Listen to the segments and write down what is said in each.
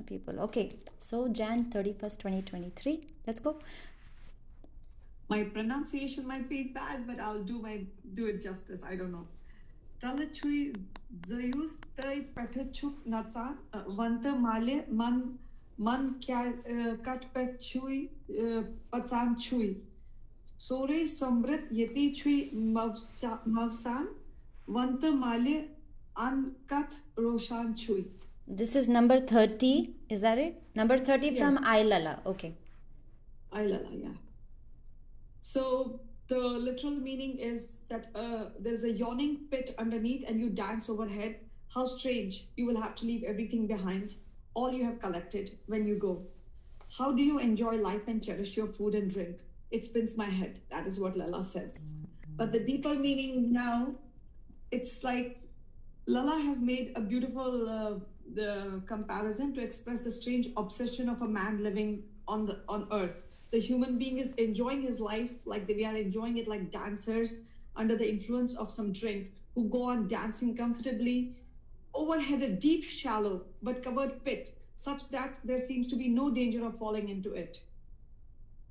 People. Okay, so Jan 31st, 2023. Let's go. My pronunciation might be bad, but I'll do it justice. I don't know. Talachui zayus tay petachuk natsan vanta male man kya kat pet chui patsan chui. Sore samrit yeti chui mavsan vanta male uncut roshan chui. This is number 30. Is that it? Number 30 Yeah. from Ailala. Okay. Ailala, yeah. So the literal meaning is that there's a yawning pit underneath and you dance overhead. How strange. You will have to leave everything behind, all you have collected when you go. How do you enjoy life and cherish your food and drink? It spins my head. That is what Lala says. But the deeper meaning now, it's like Lala has made a beautiful the comparison to express the strange obsession of a man living on Earth. The human being is enjoying his life like we are enjoying it like dancers under the influence of some drink who go on dancing comfortably overhead a deep, shallow but covered pit, such that there seems to be no danger of falling into it.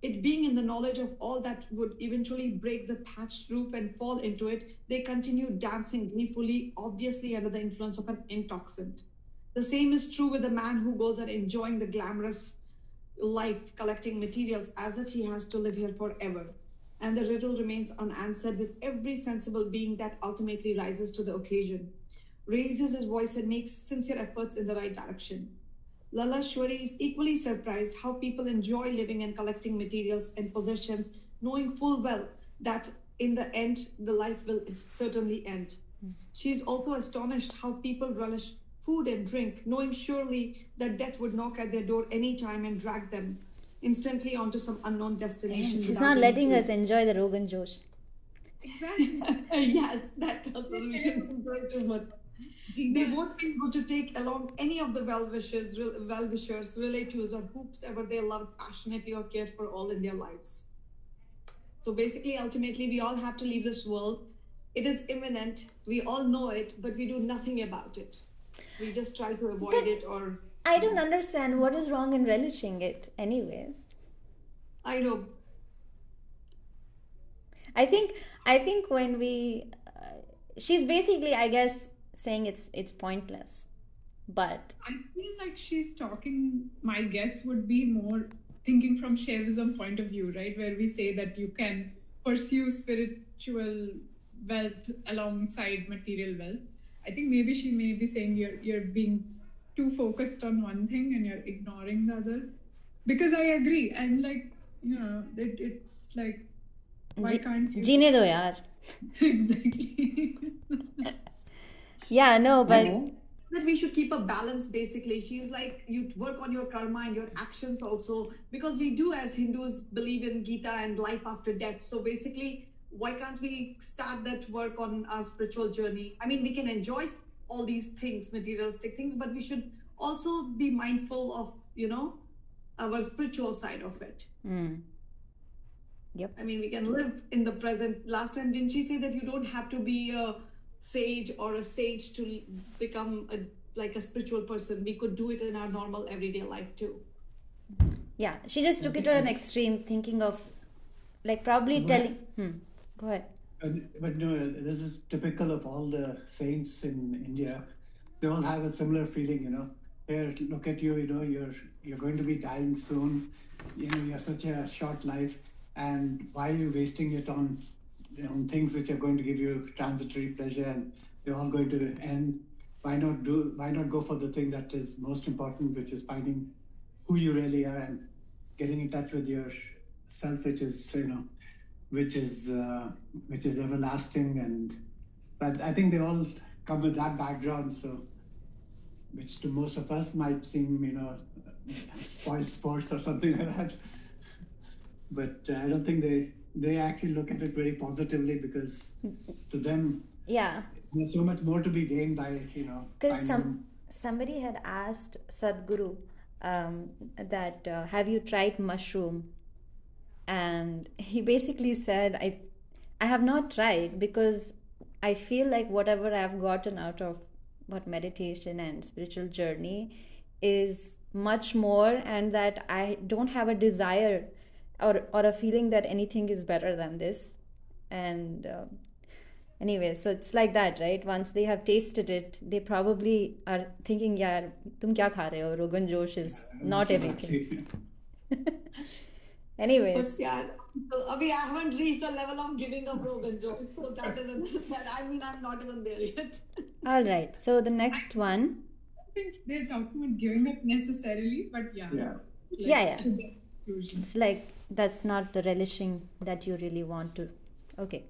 It being in the knowledge of all that would eventually break the thatched roof and fall into it, they continue dancing gleefully, obviously under the influence of an intoxicant. The same is true with the man who goes on enjoying the glamorous life, collecting materials as if he has to live here forever. And the riddle remains unanswered with every sensible being that ultimately rises to the occasion, raises his voice, and makes sincere efforts in the right direction. Lala Shwari is equally surprised how people enjoy living and collecting materials and possessions, knowing full well that in the end, the life will certainly end. She is also astonished how people relish food and drink, knowing surely that death would knock at their door any time and drag them instantly onto some unknown destination. She's not letting us enjoy the Rogan Josh. Exactly. Yes, that tells us we shouldn't enjoy too much. They won't be able to take along any of the well-wishers, relatives, or whoever they loved passionately or cared for all in their lives. So basically, ultimately, we all have to leave this world. It is imminent. We all know it, but we do nothing about it. We just try to avoid it or. I don't understand what is wrong in relishing it, anyways. I know. I think when she's basically, I guess, saying it's pointless, but I feel like she's talking, my guess would be more thinking from Shaivism point of view, right? Where we say that you can pursue spiritual wealth alongside material wealth. I think maybe she may be saying you're being too focused on one thing and you're ignoring the other. Because I agree. And like, it's like, why can't you? जीने दो यार. Exactly. Yeah, no, but that we should keep a balance. Basically, she's like, you work on your karma and your actions also, because we do as Hindus believe in Gita and life after death. So basically, why can't we start that work on our spiritual journey? I mean, we can enjoy all these things, materialistic things, but we should also be mindful of our spiritual side of it. Yep. I mean, we can live in the present. Last time, didn't she say that you don't have to be a sage or a sage to become like a spiritual person? We could do it in our normal everyday life too. Yeah, she just took it to an extreme, thinking of like probably telling. Go ahead. But no, this is typical of all the saints in India. They all have a similar feeling, Here, look at you, you're going to be dying soon. You have such a short life, and why are you wasting it on things which are going to give you transitory pleasure and they're all going to end? Why not go for the thing that is most important, which is finding who you really are and getting in touch with your self, which is which is everlasting. And but I think they all come with that background, so which to most of us might seem spoiled sports or something like that. But I don't think they actually look at it very positively, because to them, there's so much more to be gained by Because somebody had asked Sadhguru that have you tried mushroom, and he basically said I have not tried, because I feel like whatever I've gotten out of what meditation and spiritual journey is much more, and that I don't have a desire or a feeling that anything is better than this. And anyway, so it's like that, right? Once they have tasted it, they probably are thinking, yeah, tum kya kha rahe ho? Rogan Josh is not everything. Anyways. But yeah, so, I haven't reached the level of giving up Rogan Josh, so that isn't that. I'm not even there yet. All right. So the next one. I think they're talking about giving up necessarily, but yeah. Yeah. Yeah. It's like that's not the relishing that you really want to. Okay.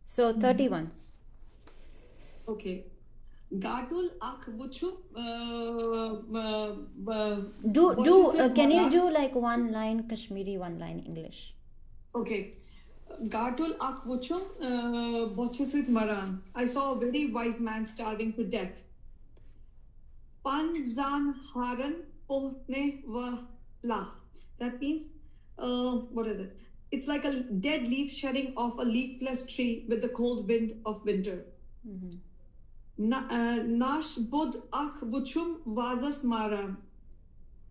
So 31. Okay. Gatul ak buchu. Can you do like one line Kashmiri, one line English? Okay. Gatul ak buchu bochesit maran. I saw a very wise man starving to death. Panzan haran pohne wa la. That means, what is it? It's like a dead leaf shedding off a leafless tree with the cold wind of winter. Nash bud ak buchum vazas mara.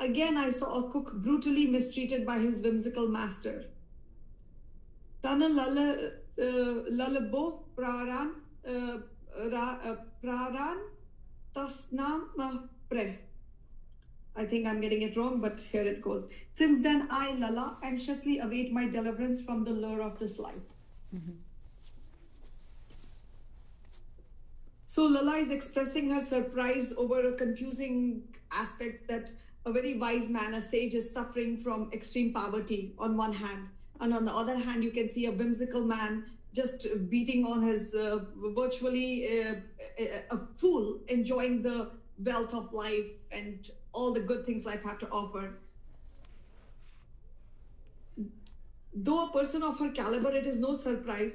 Again, I saw a cook brutally mistreated by his whimsical master. Tana lalabo praran tasnam pre. I think I'm getting it wrong, but here it goes. Since then, I, Lala, anxiously await my deliverance from the lure of this life. So Lala is expressing her surprise over a confusing aspect that a very wise man, a sage, is suffering from extreme poverty on one hand. And on the other hand, you can see a whimsical man just beating on his virtually a fool, enjoying the wealth of life and all the good things life have to offer. Though a person of her caliber, it is no surprise.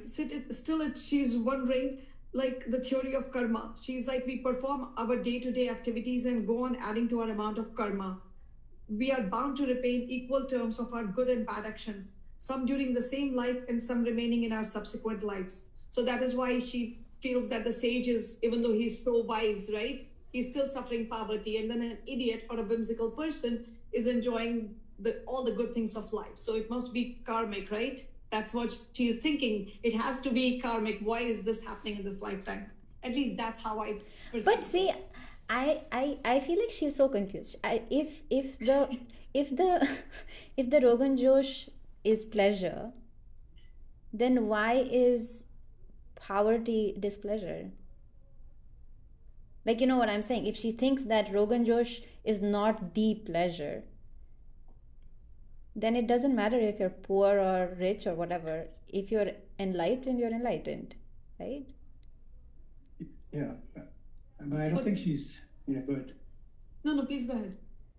Still, she's wondering, like the theory of karma. She's like, we perform our day-to-day activities and go on adding to our amount of karma. We are bound to repay in equal terms of our good and bad actions, some during the same life and some remaining in our subsequent lives. So that is why she feels that the sage is, even though he's so wise, right? He's still suffering poverty, and then an idiot or a whimsical person is enjoying all the good things of life. So it must be karmic, right? That's what she's thinking. It has to be karmic. Why is this happening in this lifetime? At least that's how I perceive. But see, I feel like she's so confused. If the Rogan Josh is pleasure, then why is poverty displeasure? Like, you know what I'm saying? If she thinks that Rogan Josh is not the pleasure, then it doesn't matter if you're poor or rich or whatever. If you're enlightened, you're enlightened, right? Yeah, but I don't think she's. Yeah, go ahead. No, please go ahead.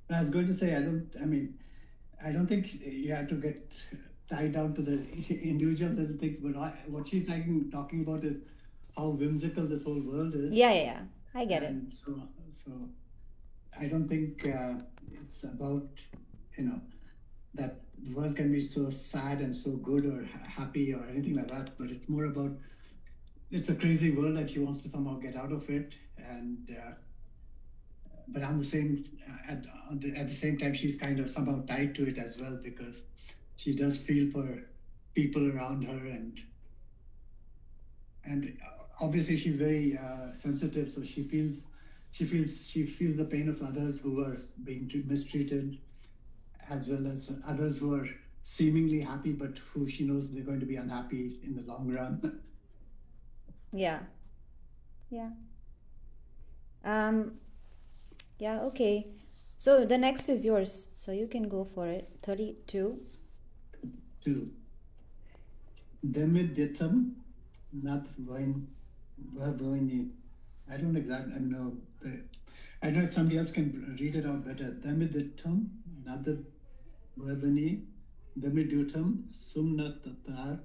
I was going to say, I don't think you have to get tied down to the individual little things, but what she's talking about is how whimsical this whole world is. Yeah. I get it. So I don't think it's about, that the world can be so sad and so good or happy or anything like that, but it's more about, it's a crazy world that she wants to somehow get out of it, and but at the same time she's kind of somehow tied to it as well, because she does feel for people around her, and obviously she's very sensitive, so she feels the pain of others who are being mistreated, as well as others who are seemingly happy but who she knows they're going to be unhappy in the long run. Yeah. Okay. So the next is yours, so you can go for it. 32. 2. Demiditham not wine. I don't exactly know. I know if somebody else can read it out better. Demiditham not the verbani. Demidutam sum natatar.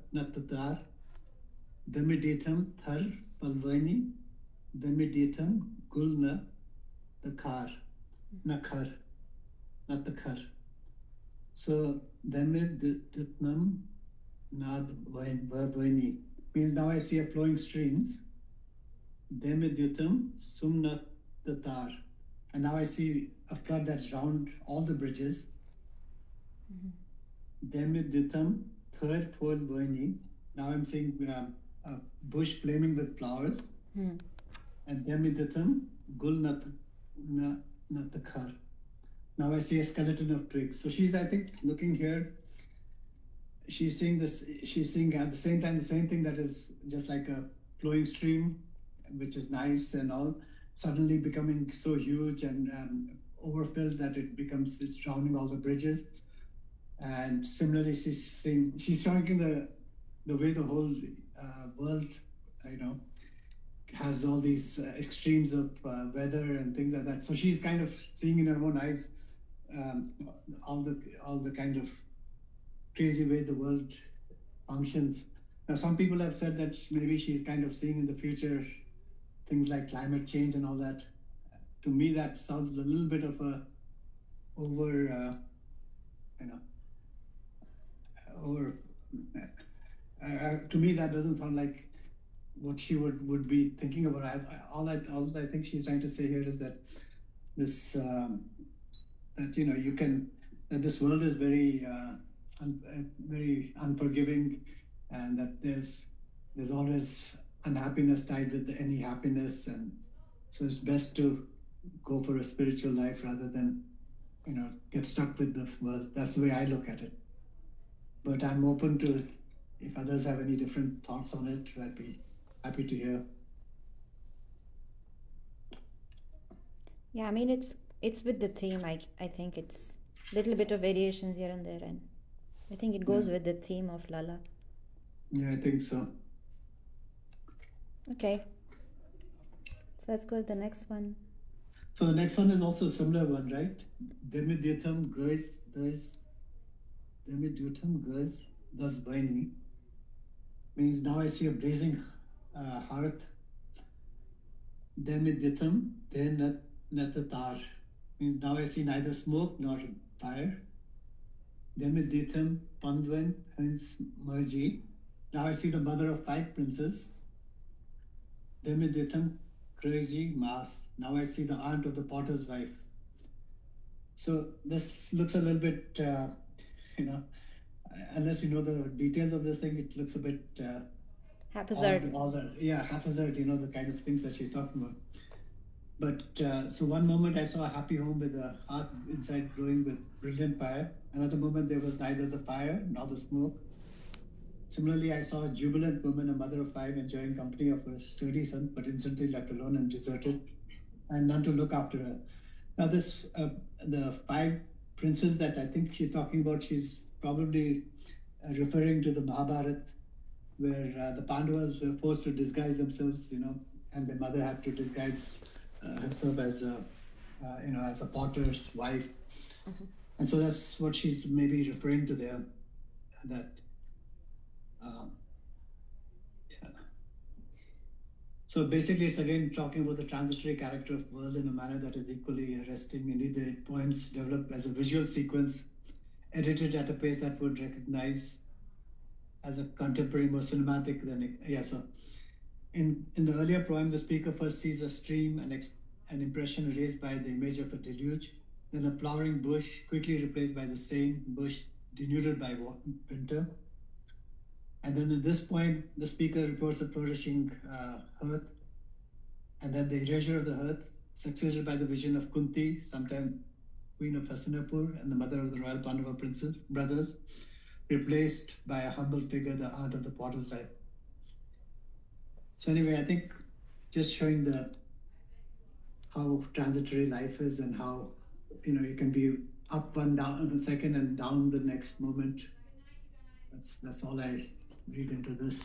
Demiditam thar palvani. Demiditam gulna the car. Nakar. Not the car. So Demiditnam nad verbani means now I see a flowing streams. Demidutam sumnat tatar. and now I see a flood that's drowned all the bridges. Demid Ditham, third full Voini. Now I'm seeing a bush flaming with flowers. And Demid Ditham, Gul Natakhar. Now I see a skeleton of twigs. So she's, I think, looking here. She's seeing this. She's seeing at the same time the same thing that is just like a flowing stream, which is nice and all, suddenly becoming so huge and overfilled that it becomes it's drowning all the bridges. And similarly, she's showing the way the whole world, has all these extremes of weather and things like that. So she's kind of seeing in her own eyes all the kind of crazy way the world functions. Now, some people have said that maybe she's kind of seeing in the future things like climate change and all that. To me, that sounds a little bit of a over, to me, that doesn't sound like what she would be thinking about. All I think she's trying to say here is that this that this world is very very unforgiving, and that there's always unhappiness tied with any happiness, and so it's best to go for a spiritual life rather than get stuck with this world. That's the way I look at it. But I'm open to if others have any different thoughts on it. I'd be happy to hear. Yeah, I mean it's with the theme. I think it's a little bit of variations here and there, and I think it goes with the theme of Lala. Yeah, I think so. Okay. So let's go to the next one. So the next one is also a similar one, right? Demidyutham Gurs thus Vaini means now I see a blazing hearth. Demidyutham then Natatar means now I see neither smoke nor fire. Demidyutham Pandwan hence Merji. Now I see the mother of 5 princes. Demidyutham Kreji Mas. Now I see the aunt of the potter's wife. So this looks a little bit, unless you know the details of this thing, it looks a bit haphazard. Haphazard, the kind of things that she's talking about. But so one moment I saw a happy home with a hearth inside glowing with brilliant fire. Another moment there was neither the fire nor the smoke. Similarly, I saw a jubilant woman, a mother of 5, enjoying company of a sturdy son, but instantly left alone and deserted, and none to look after her. Now, the 5 princes that I think she's talking about, she's probably referring to the Mahabharata, where the Pandavas were forced to disguise themselves, and their mother had to disguise herself as a potter's wife. Mm-hmm. And so that's what she's maybe referring to there. So basically, it's again talking about the transitory character of world in a manner that is equally arresting. Indeed, the poems develop as a visual sequence, edited at a pace that would recognize as a contemporary, more cinematic than so. In the earlier poem, the speaker first sees a stream, an impression erased by the image of a deluge, then a flowering bush quickly replaced by the same bush denuded by winter. And then in this point, the speaker reports the flourishing hearth, and then the erasure of the hearth, succeeded by the vision of Kunti, sometime queen of Hastinapur and the mother of the royal Pandava brothers, replaced by a humble figure, the aunt of the potter's wife. So anyway, I think just showing how transitory life is and how you can be up and down in a second and down the next moment. That's all I read into this.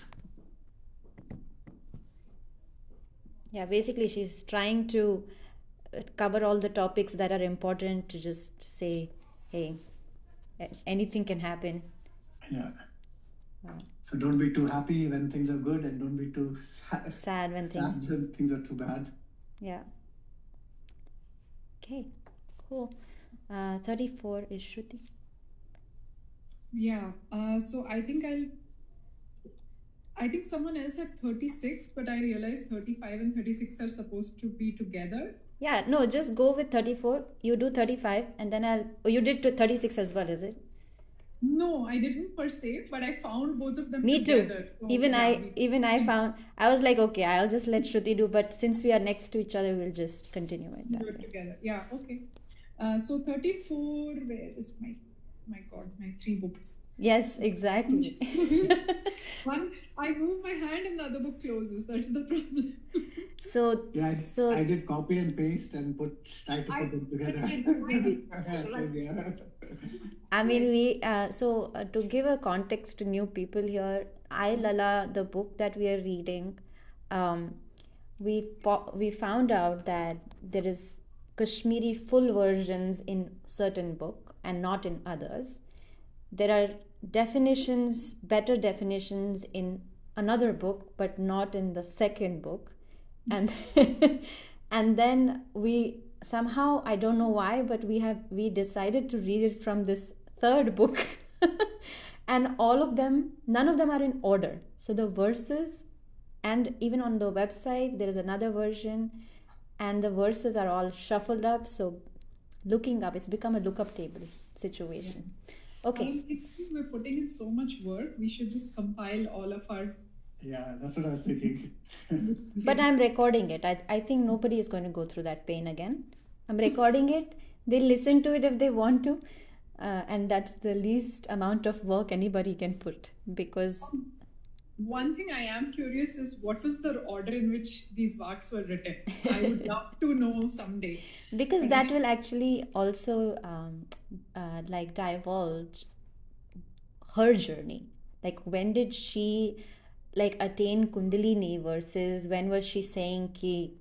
Yeah, basically she's trying to cover all the topics that are important, to just say, hey, anything can happen. Yeah. So don't be too happy when things are good, and don't be too sad when things are too bad. Yeah. Okay, cool. 34 is Shruti. Yeah. So I think someone else had 36, but I realized 35 and 36 are supposed to be together. Yeah, no, just go with 34. You do 35, and then you did to 36 as well, is it? No, I didn't per se, but I found both of them Me too. together. So Even yeah, I found, I was like, okay, I'll just let Shruti do, but since we are next to each other, we'll just continue it do that it way. together. Yeah, okay. So 34, where is my God, my 3 books. Yes, exactly. One, I move my hand and the other book closes. That's the problem. So, Yeah, so I did copy and paste and try to put them together. I mean, to give a context to new people here, I Lala, the book that we are reading, um, we found out that there is Kashmiri full versions in certain book and not in others. There are definitions, better definitions in another book, but not in the second book, and and then we somehow, I don't know why, but we decided to read it from this third book. And all of them, none of them are in order, so the verses, and even on the website there is another version, and the verses are all shuffled up, so looking up, it's become a lookup table situation. Okay. Since we're putting in so much work, we should just compile all of our. Yeah, that's what I was thinking. But I'm recording it. I think nobody is going to go through that pain again. I'm recording it. They'll listen to it if they want to. And that's the least amount of work anybody can put, because One thing I am curious is what was the order in which these Vaaks were written? I would love to know someday. because that will actually also like divulge her journey. Like, when did she like attain Kundalini versus when was she saying ki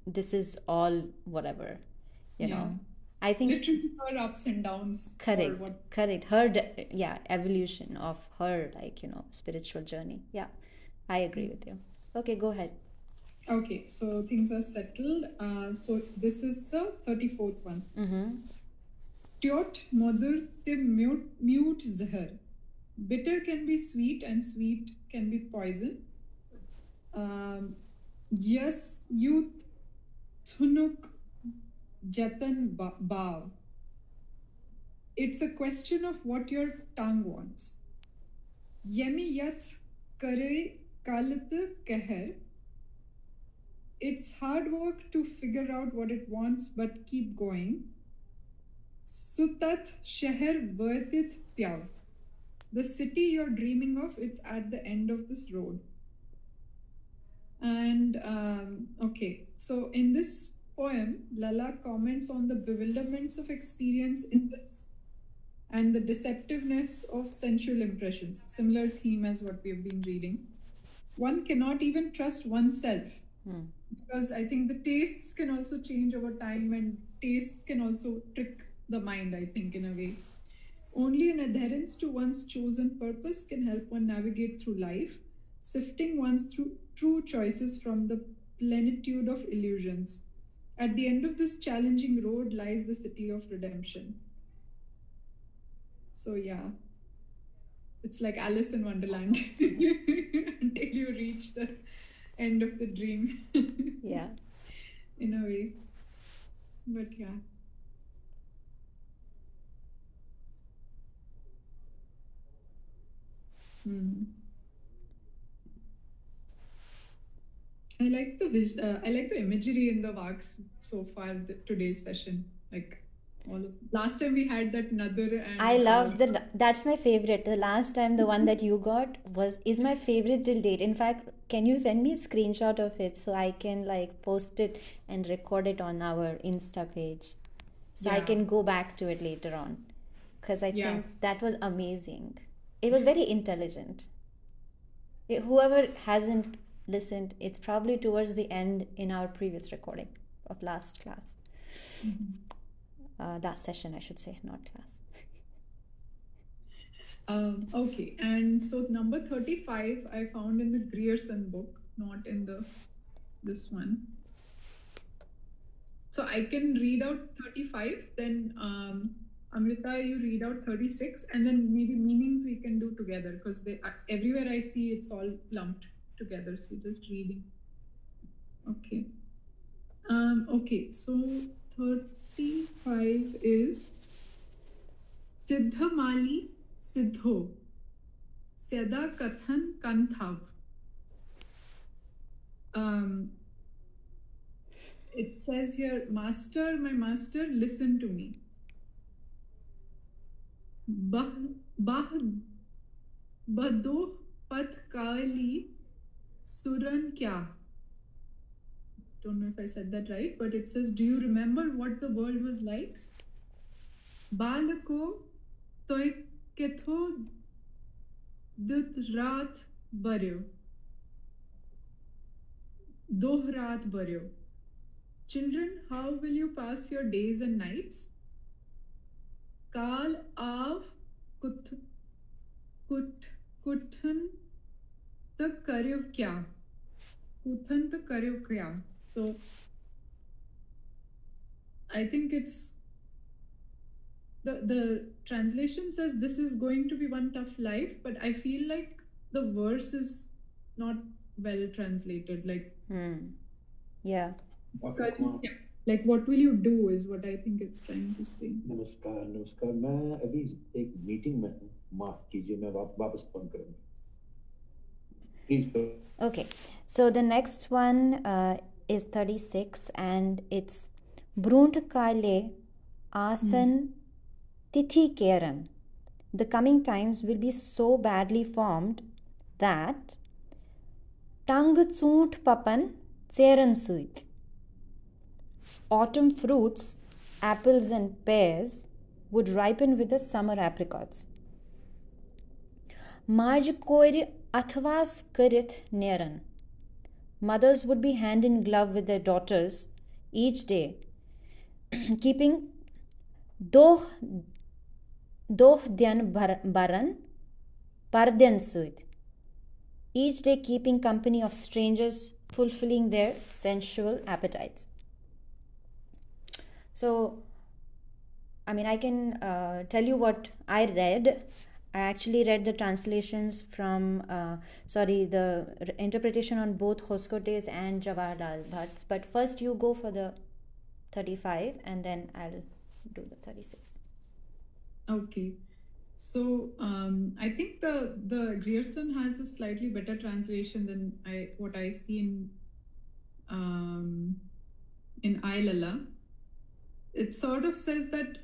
this is all whatever, you Yeah. know? I think Literally her ups and downs. or correct, what. correct. Yeah, evolution of her, like, spiritual journey. Yeah, I agree with you. Okay, go ahead. Okay, so things are settled. So this is the 34th one. Tjot modur te mute zahar. Bitter can be sweet and sweet can be poison. Yes, youth thunuk jatan bav. It's a question of what your tongue wants. Yemi yats kare kalat keher. It's hard work to figure out what it wants, but keep going. Sutat sheher vertit pyav. The city you're dreaming of, it's at the end of this road. And okay, so in this poem, Lala comments on the bewilderments of experience in this and the deceptiveness of sensual impressions. Similar theme as what we've been reading. One cannot even trust oneself because I think the tastes can also change over time, and tastes can also trick the mind, I think, in a way. Only an adherence to one's chosen purpose can help one navigate through life, sifting one's true choices from the plenitude of illusions. At the end of this challenging road lies the city of redemption. So yeah, it's like Alice in Wonderland until you reach the end of the dream. Yeah. In a way. But yeah. I like the imagery in the Vaaks so far. Today's session, like all of last time we had that Nadir and I love that's my favorite. The last time, the one that you got is my favorite till date. In fact, can you send me a screenshot of it so I can like post it and record it on our Insta page, so I can go back to it later on, because I think that was amazing. It was very intelligent. Whoever hasn't listened, it's probably towards the end in our previous recording of last class. Last session, I should say, not class. Okay, and so number 35 I found in the Grierson book, not in this one. So I can read out 35, then Amrita, you read out 36, and then maybe meanings we can do together, because everywhere I see it's all lumped together, so just reading. Okay. Okay, so 35 is Siddhamali Siddho Seda Kathan Kanthav. It says here, Master, my master, listen to me. Bah Badoh Path Kali Suran Kya. Don't know if I said that right, but it says, do you remember what the world was like? Balako Toy Ketho Dut Rat Baryo. Doh Rat Baryo. Children, how will you pass your days and nights? Kal Av Kuthan the Karyo Kya. Kuthan the Karyo Kya. So I think it's the translation says this is going to be one tough life, but I feel like the verse is not well translated. Like, Yeah. like what will you do is what I think it's trying to say. नमस्कार मैं अभी एक meeting में हूँ माफ कीजिए मैं वापस फोन करूँगा please Okay, so the next one is 36 and it's Brunt Kale Asan Tithi Keran. The coming times will be so badly formed that Tang Tsunt Papan Tseran Suit. Autumn fruits, apples and pears, would ripen with the summer apricots. Maj koir athvas karith neran. Mothers would be hand in glove with their daughters each day, keeping doh dyan baran pardyan suit. Each day keeping company of strangers, fulfilling their sensual appetites. So, I mean, I can tell you what I read. I actually read the translations from, the interpretation on both Hoskote's and Jawaharlal Bhatt's. But first, you go for the 35 and then I'll do the 36. Okay. So I think the Grierson has a slightly better translation than what I see in Ailala. It sort of says that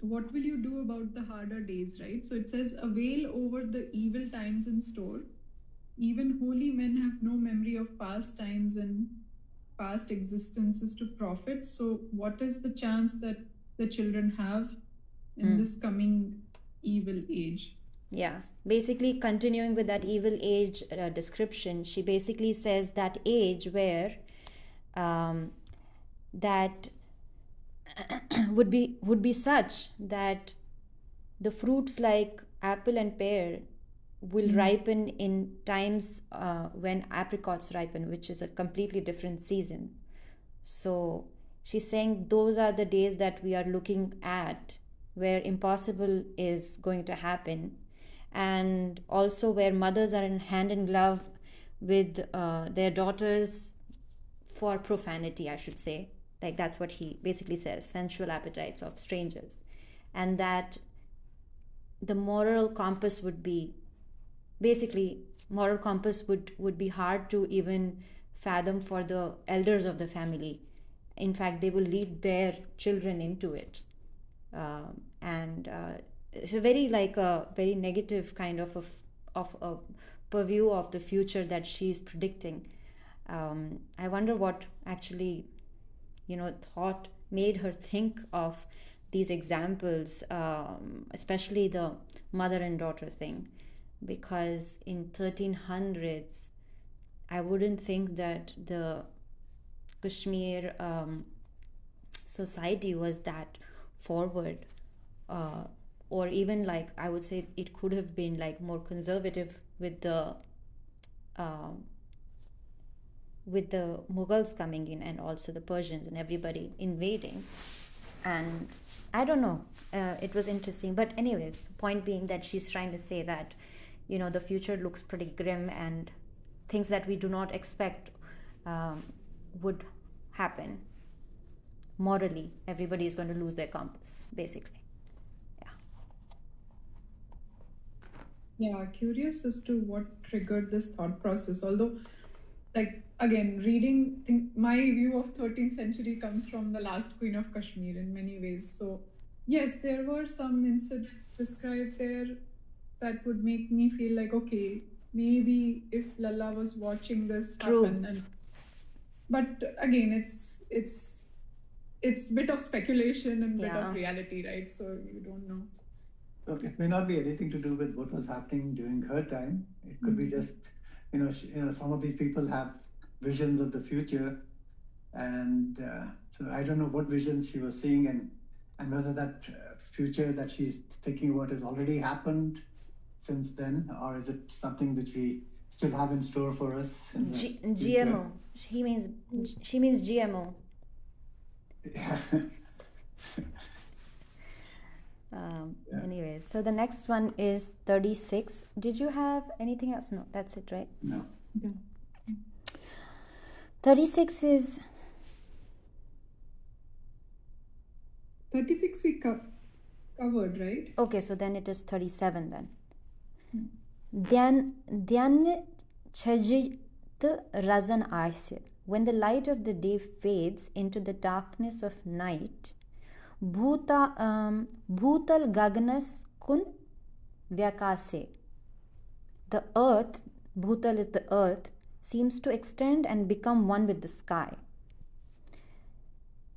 what will you do about the harder days, right? So it says, avail over the evil times in store. Even holy men have no memory of past times and past existences to profit. So what is the chance that the children have in this coming evil age? Yeah, basically continuing with that evil age description, she basically says that age where that would be such that the fruits like apple and pear will ripen in times when apricots ripen, which is a completely different season. So she's saying those are the days that we are looking at where impossible is going to happen, and also where mothers are in hand in glove with their daughters for profanity, I should say. Like that's what he basically says, sensual appetites of strangers. And that the moral compass would be, basically, moral compass would be hard to even fathom for the elders of the family. In fact, they will lead their children into it. And it's a very very negative kind of a purview of the future that she's predicting. I wonder what actually thought made her think of these examples, especially the mother and daughter thing, because in 1300s I wouldn't think that the Kashmir society was that forward, or even I would say it could have been more conservative with the Mughals coming in and also the Persians and everybody invading. And I don't know, it was interesting. But anyways, point being that she's trying to say that the future looks pretty grim, and things that we do not expect um, would happen. Morally, everybody is going to lose their compass, basically. Yeah, curious as to what triggered this thought process. Although, like, again, reading, my view of 13th century comes from the last Queen of Kashmir in many ways. So, yes, there were some incidents described there that would make me feel like, okay, maybe if Lalla was watching this True. happen, but again, it's bit of speculation and bit Yeah. of reality, right? So you don't know. So it may not be anything to do with what was happening during her time. It could be just, some of these people have visions of the future, and so I don't know what visions she was seeing, and whether that future that she's thinking about has already happened since then, or is it something which we still have in store for us in the future? GMO. She means GMO. Yeah. Anyway, so the next one is 36. Did you have anything else? No, that's it, right? No. Yeah. 36 is 36 we covered, right? okay, so then it is 37 then. Dhyan chajit razan aisir. When the light of the day fades into the darkness of night, bhutal gagnas kun vyakase. The earth, bhutal is the earth, seems to extend and become one with the sky.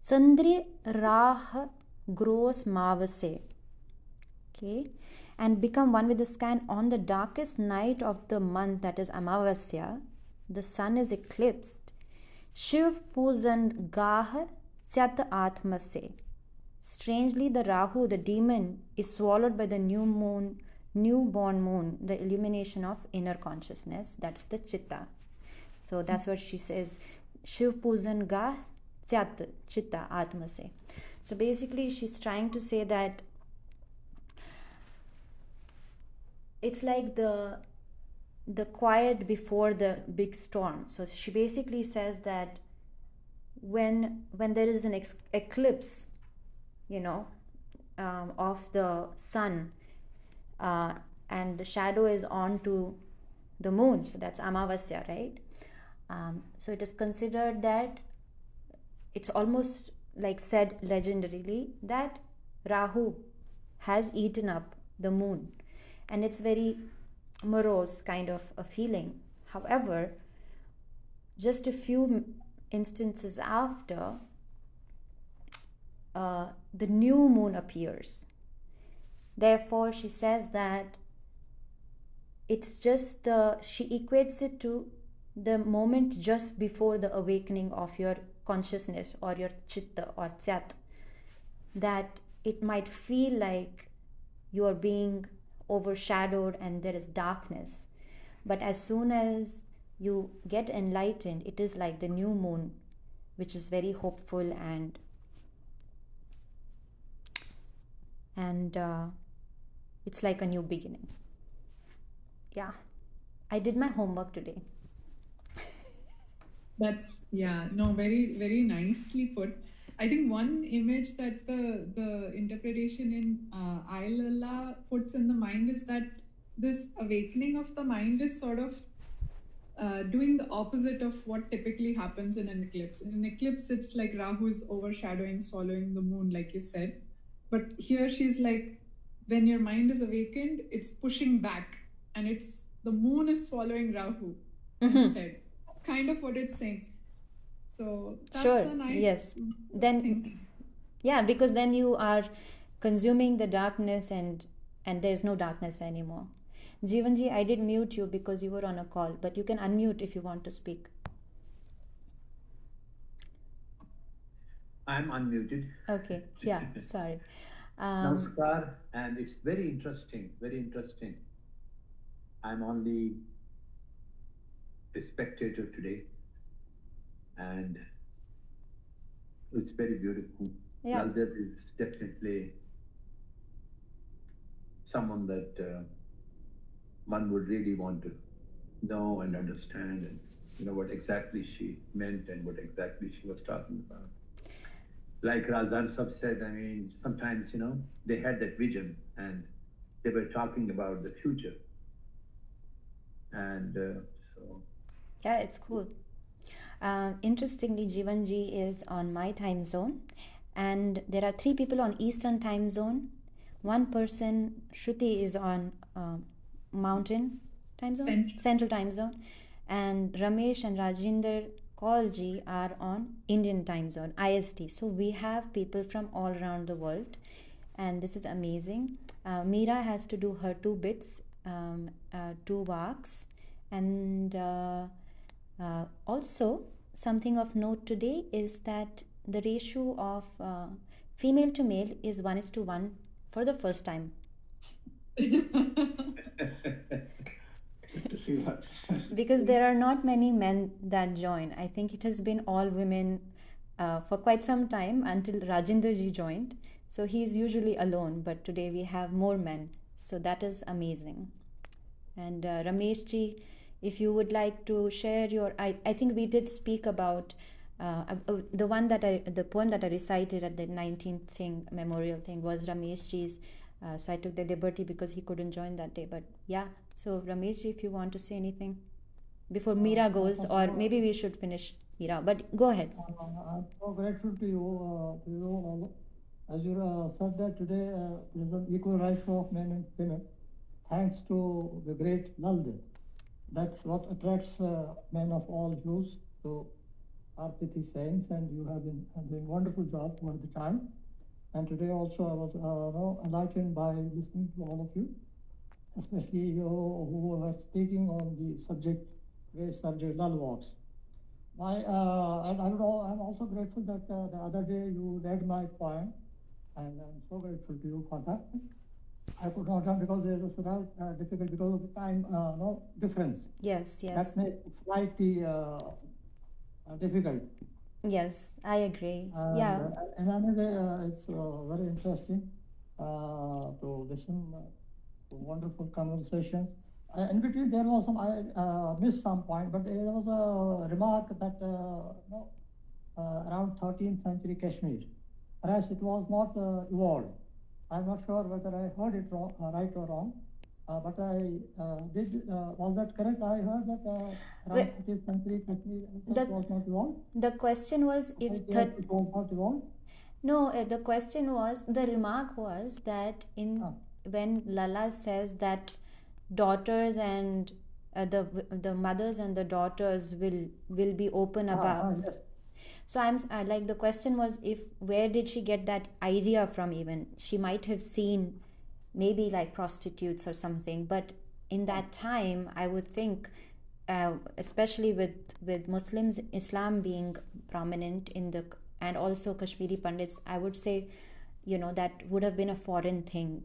Chandri rah grows mavase. Okay, and become one with the sky. And on the darkest night of the month, that is Amavasya, the sun is eclipsed. Shiv Pujan Gah Syat Atmase. Strangely, the Rahu, the demon, is swallowed by the newborn moon, the illumination of inner consciousness. That's the Chitta. So that's what she says. Shiv Pujan Gah Syat Chitta Atmase. So basically, she's trying to say that it's like the quiet before the big storm. So she basically says that when there is an eclipse, of the sun, and the shadow is on to the moon, so that's Amavasya, right? So it is considered that it's almost like said legendarily that Rahu has eaten up the moon, and it's very morose kind of a feeling. However, just a few instances after, the new moon appears. Therefore, she says that it's just she equates it to the moment just before the awakening of your consciousness or your chitta or tsyat, that it might feel like you are being overshadowed and there is darkness. But as soon as you get enlightened, it is like the new moon, which is very hopeful and it's like a new beginning. Yeah, I did my homework today. That's very very nicely put. I think one image that the interpretation in Ailala puts in the mind is that this awakening of the mind is sort of doing the opposite of what typically happens in an eclipse. In an eclipse, it's like Rahu is overshadowing, swallowing the moon, like you said. But here she's like, when your mind is awakened, it's pushing back, and it's the moon is swallowing Rahu instead. That's kind of what it's saying. So that's Sure. a nice Yes. Then thinking. yeah, because then you are consuming the darkness and there's no darkness anymore. Jeevanji, I did mute you because you were on a call, but you can unmute if you want to speak. I'm unmuted. Okay. Yeah. Sorry. Namaskar, and it's very interesting, very interesting. I'm only a spectator today, and it's very beautiful. Yeah. Laldev is definitely someone that one would really want to know and understand. And what exactly she meant and what exactly she was talking about. Like Razan Sab said, I mean, sometimes, they had that vision and they were talking about the future. And so. Yeah, it's cool. Interestingly, Jivanji is on my time zone, and there are three people on Eastern time zone. One person, Shruti, is on Mountain time zone, Central time zone, and Ramesh and Rajinder Kaulji are on Indian time zone, IST. So we have people from all around the world, and this is amazing. Meera has to do her 2 bits, 2 Vaaks, and also something of note today is that the ratio of female to male is 1:1 for the first time. Good to see that. Because there are not many men that join. I think it has been all women for quite some time until Rajendraji joined. So he's usually alone, but today we have more men. So that is amazing. And Rameshji, if you would like to share your, I think we did speak about the poem that I recited at the 19th thing, memorial thing, was Rameshji's. So I took the liberty because he couldn't join that day. But yeah, so Rameshji, if you want to say anything before Meera goes, or maybe we should finish Meera. But go ahead. I'm so grateful to you. As you said that today there's an equal ratio of men and women, thanks to the great Lal Vaakh. That's what attracts men of all hues to RPT sayings, and you have been doing a wonderful job over the time. And today also I was enlightened by listening to all of you, especially you who were speaking on the subject, great subject, Lal Vaakh. And I'm also grateful that the other day you read my poem, and I'm so grateful to you for that. I could not have because it was difficult because of the time difference. Yes. That makes it slightly difficult. Yes, I agree. And anyway, it's very interesting to listen to wonderful conversations. In between, there was I missed some point, but there was a remark that around 13th century Kashmir, perhaps it was not evolved. I'm not sure whether I heard it wrong, right or wrong, but I did. Was that correct? I heard that around 13th century Kashmir was not evolved. The question was if it was not evolved. No, the question was, the remark was that when Lala says that daughters and the mothers and the daughters will be open about. Yes. So I'm like, the question was, if where did she get that idea from? Even she might have seen maybe like prostitutes or something, but in that time I would think, especially with Muslims, Islam being prominent in the, and also Kashmiri Pandits, I would say, that would have been a foreign thing.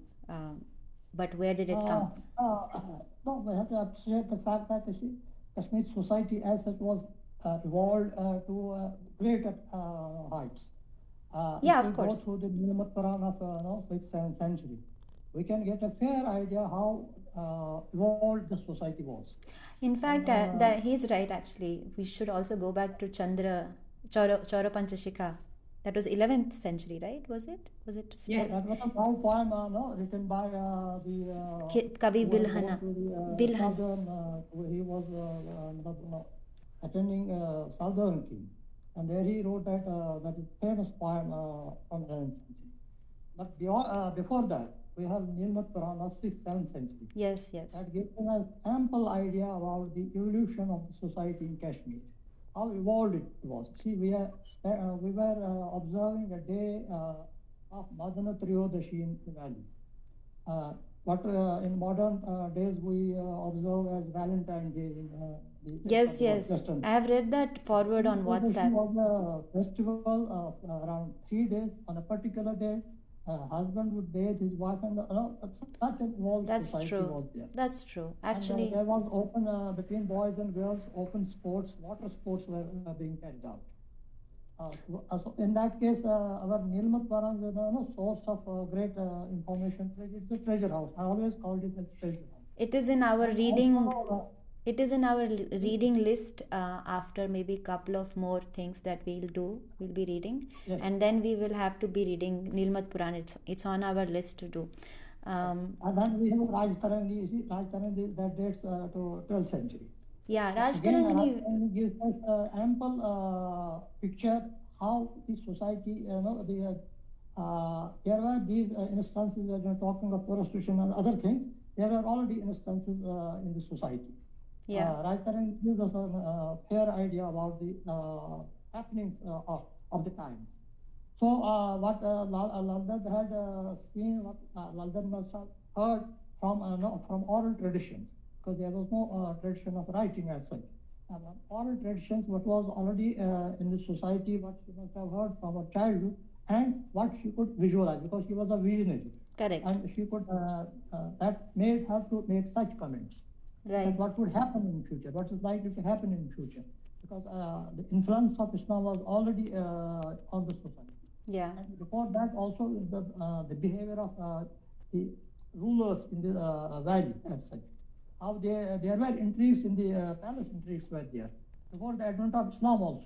But where did it come? No, we have to appreciate the fact that Kashmir society as it was evolved to great heights. Yeah, if of course. Go through the Nilmat Quran of 6th, 7th century, we can get a fair idea how evolved the society was. In fact, he's right actually. We should also go back to Chaura Panchashika. That was 11th century, right? Was it? Yeah, that was a poem written by the Kavi Bilhana. He was attending Southern King, and there he wrote that is famous poem from 11th century. But before that, we have Nilmat Quran of 6th, 7th century. Yes. That gives us ample idea about the evolution of the society in Kashmir, how evolved it was. See, we were observing a day of Madana Triyodashi in Valley. What in modern days we observe as Valentine's Day in Yes. I have read that forward on WhatsApp. It was a festival of around 3 days. On a particular day, husband would bathe his wife, and such an evolved society was there. That's true. Actually, and there was open between boys and girls. Open sports, water sports were being carried out. So in that case, our Nilmat Quran is source of great information. It's a treasure house. I always called it as treasure house. It is in our reading. It is in our reading list after maybe couple of more things that we'll be reading. Yes. And then we will have to be reading Nilmat Puran. It's on our list to do. And then we have Raj Tarangi. You see, Raj Tarangi, that dates to 12th century. Yeah, Raj Again, Raj Tarangini. Tarangi gives us ample picture how the society, there were these instances when you're talking of prostitution and other things. There are already instances in the society. Yeah. Raj Tarangi gives us a fair idea about the happenings of the time. So what Lal Vaakh had seen, what Lal Vaakh must have heard from oral traditions, because there was no tradition of writing as such. Oral traditions, what was already in the society, what she must have heard from her childhood, and what she could visualize, because she was a visionary. Correct. And she could, that made her to make such comments. Right. That what would happen in future, what is likely to happen in future, because the influence of Islam was already on the society. Yeah. And before that also the behavior of the rulers in the valley as such, how there were intrigues in the palace, intrigues were there before the advent of Islam also.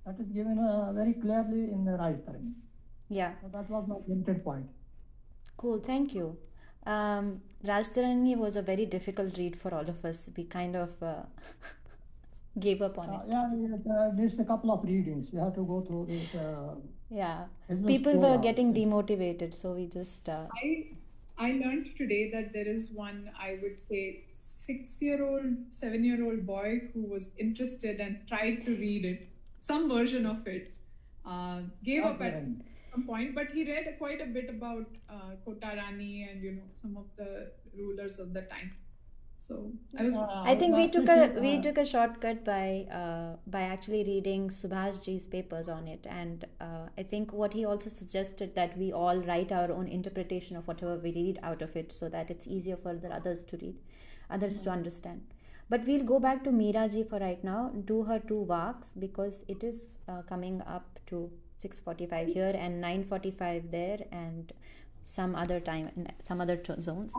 That is given very clearly in the Raj Tarangi. Yeah. So that was my limited point. Cool, thank you. Raj Tarangi was a very difficult read for all of us. We kind of gave up on it. There's a couple of readings. You have to go through it. Yeah, it's people just were so getting hard. demotivated, so we just. I learned today that there is one, I would say, 6-year-old, 7-year-old boy who was interested and tried to read it, some version of it, gave up at some point, but he read quite a bit about Kotarani and some of the rulers of the time. So I think we took a shortcut by actually reading Subhash Ji's papers on it, and I think what he also suggested that we all write our own interpretation of whatever we read out of it, so that it's easier for the others to read, others to understand. But we'll go back to Meera Ji for right now. Do her 2 Vaaks, because it is coming up to 6:45 here and 9:45 there, and some other time in some other zones.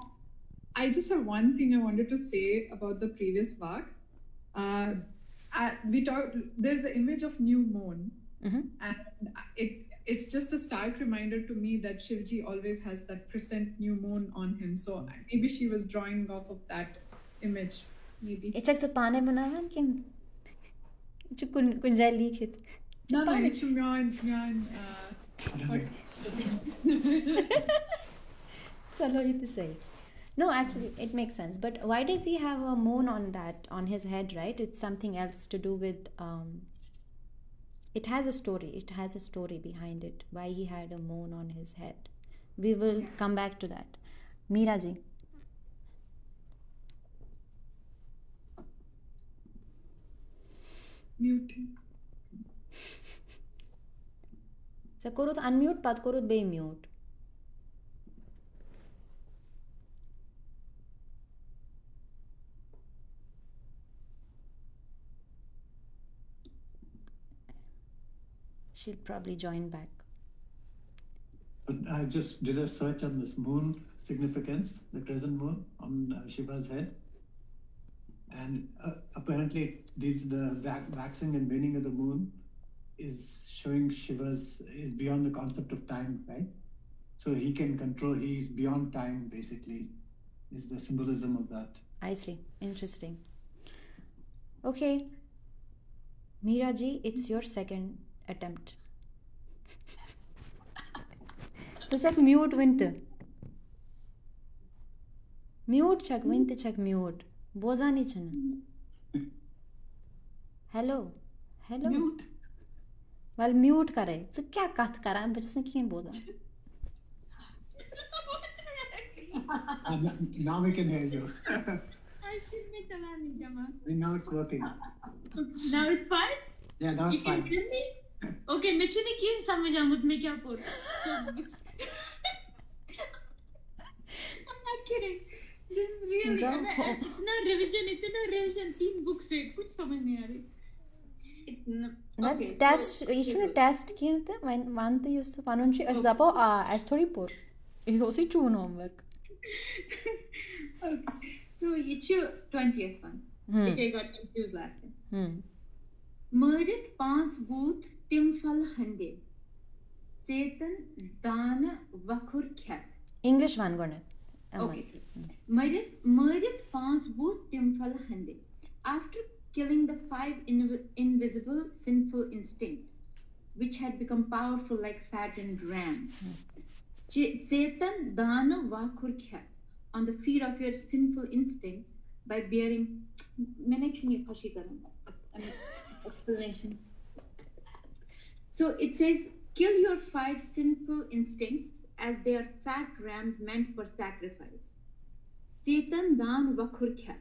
I just have one thing I wanted to say about the previous Vaak. We talked. There's an image of new moon, and it's just a stark reminder to me that Shivji always has that crescent new moon on him. So maybe she was drawing off of that image. Maybe. It's like a pane banavan king. Kunjai likhit. No, it's Myan. Chalo, it is safe. No, actually, it makes sense. But why does he have a moon on his head, right? It's something else to do with. It has a story. It has a story behind it. Why he had a moon on his head. We will come back to that. Meera Ji. Mute. So korut unmute, pat korut be mute. She'll probably join back. But I just did a search on this moon significance, the crescent moon on Shiva's head. And apparently the waxing and waning of the moon is showing is beyond the concept of time, right? So he can control, he's beyond time, basically, is the symbolism of that. I see. Interesting. Okay. Meera Ji, it's your second attempt. So check mute winter. Mute check winter check mute. Boza ni chana. Hello. Mute. Well mute करे. So क्या कथ करा? बच्चे से क्यों बोला? Now we can hear you. Now it's working. Now it's fine? Yeah, now it's You can fine. hear me? Okay, मैं चुने किन समझ आऊँ मैं क्या बोल? I'm not kidding. This is really इतना revision 3 books है कुछ समझ नहीं आ रही. That's test. You should test किया था. One thing used to panunchi as dapo as थोड़ी पोर. ये होसी चून homework. Okay. So it's your 20th one. which I got confused last time. Hmm. Murrit Pans Booth Timfal Hande. Chetan Dana Vakur Khat. English one, go ahead. Okay. Murrit Pans Booth Timfal Hande. After killing the 5 invisible sinful instincts, which had become powerful like fattened rams, Chetan Dana Vakur Khat. On the feet of your sinful instincts by bearing. Explanation. So it says, kill your 5 sinful instincts as they are fat rams meant for sacrifice. Chetan Dan Vakur Khat.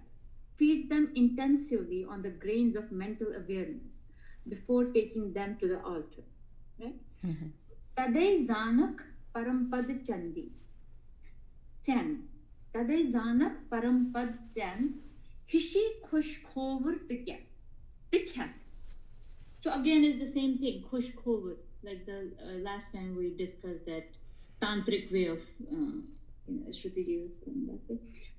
Feed them intensively on the grains of mental awareness before taking them to the altar. Right? Tadai Zanak Parampad Chandi. 10. Tadai Zanak Parampad Chan. Hishi Khush Khover Tikhat. So again, it's the same thing, Khush Khover, like the last time we discussed that tantric way of Shruti use.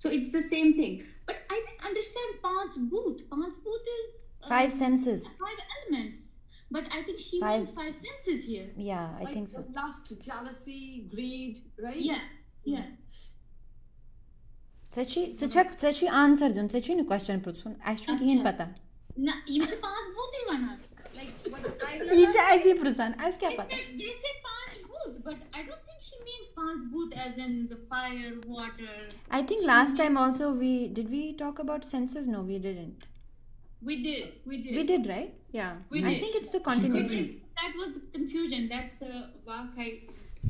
So it's the same thing. But I didn't understand Panch Bhoot. Panch Bhoot is 5 senses. 5 elements. But I think she Five. means 5 senses here. Yeah, I Like think so. Lust, jealousy, greed, right? Yeah. Sachi answer dun. Sachi ne question puchun. Actually kihin pata. Na, you say Panch Bhoot ही बना. Like what I Icha ऐसी पुरसान. आज क्या पता? They say Panch Bhoot, but I don't think she means Panch Bhoot as in the fire, water. I think last time also did we talk about senses? No, we didn't. We did. We did, right? Yeah. We I did. think it's the continuation. That was the confusion. That's the Vaakh I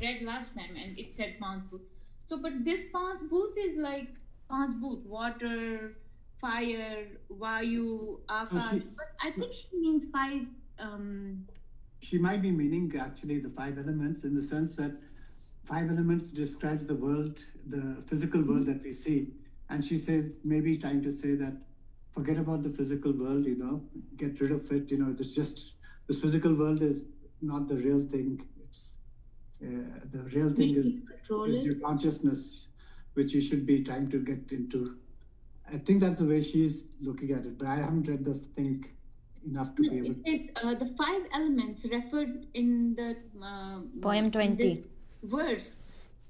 read last time, and it said Panch Bhoot. So, but this Panch Bhoot is like Panch Bhoot, water, fire, Vayu, Akash. But I think she means 5. She might be meaning actually the 5 elements in the sense that 5 elements describe the world, the physical world that we see. And she said, maybe trying to say that forget about the physical world, get rid of it. This physical world is not the real thing. It's the real thing is your consciousness, which you should be trying to get into. I think that's the way she's looking at it, but I haven't read the thing enough to be able to. It's the 5 elements referred in the Poem 20. Verse.